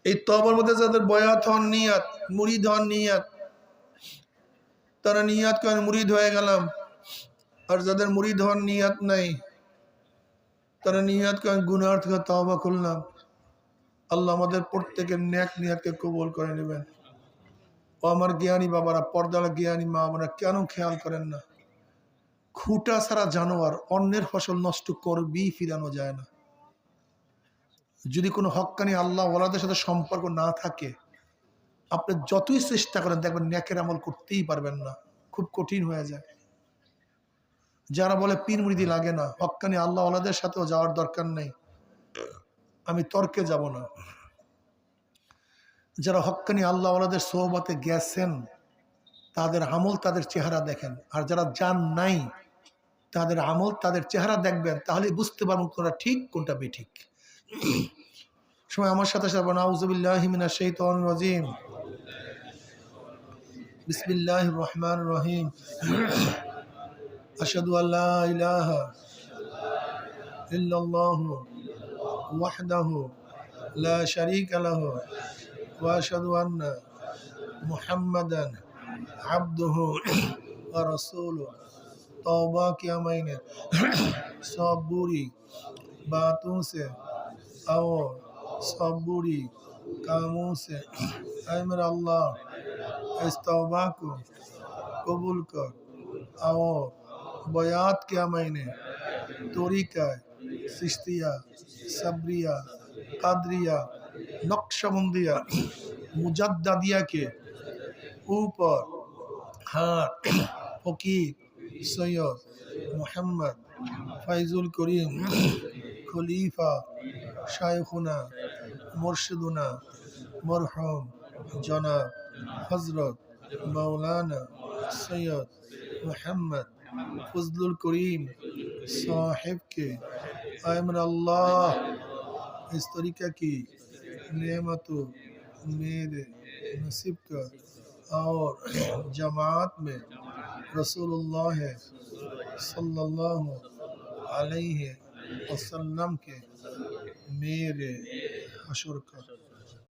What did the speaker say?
এই তওবার মধ্যে যাদের বয়াত হন নিয়াত, মুরিদ হন নিয়াত, তারা নিয়াত করেন মুরিদ হয়ে গেলাম। আর যাদের মুরিদ হন নিয়াত নাই, তারা নিয়াত করেন গুনাহ থেকে তওবা করলাম। আল্লাহ আমাদের প্রত্যেকের নেক নিয়াতকে কবুল করে নেবেন। ও আমার জ্ঞানী বাবারা, পর্দার জ্ঞানী মা, আমরা কেন খেয়াল করেন না? খুঁটা ছাড়া জানোয়ার অন্যের ফসল নষ্ট করবেই, ফিরানো যায় না। যদি কোনো হক্কানি আল্লাহ ওয়ালাদের সাথে সম্পর্ক না থাকে, আপনি যতই চেষ্টা করেন দেখবেন নেকের আমল করতেই পারবেন না, খুব কঠিন হয়ে যায়। যারা বলে পীর মুরিদি লাগে না, হক্কানি আল্লাহ ওয়ালাদের সাথেও যাওয়ার দরকার নেই, আমি তর্কে যাব না। যারা হক্কানি আল্লাহ ওয়ালাদের সোহবতে গেছেন, তাদের আমল তাদের চেহারা দেখেন। আর যারা যান নাই, তাদের আমল তাদের চেহারা দেখবেন, তাহলে বুঝতে পারবেন কোনটা ঠিক কোনটা বেঠিক। সময় আমার সাথে সাথে নাউযুবিল্লাহি মিনাশ শাইতানির রাজিম, বিসমিল্লাহির রহমানির রহিম। আশহাদু আল্লা ইলাহা ইল্লাল্লাহু ওয়াহদাহু লা শারীকা লাহু ওয়া আশহাদু আন্না মুহাম্মাদান আবদুহু ওয়া রাসূলুহু। तौबा किया मैंने सब बुरी बातों से और सब बुरी कामों से। ऐ मेरा अल्लाह, इस तौबा को कबूल कर। और बयात किया मैंने तरीका चिश्तिया, सब्रिया, कादरिया, नक्शबंदिया, मुजद्दिदिया के ऊपर हाथ फकीर सैयद मोहम्मद फैजुल करीम खलीफा शायखुना मुर्शिदुना मरहूम जनाब हजरत मौलाना सैयद मोहम्मद फजलुल करीम साहिब के आमर अल्लाह इस तरीका की नेमत मेरे नसीब का और जमात में रसूलुल्लाह सल्लल्लाहु अलैहि वसल्लम के मेरे हशर का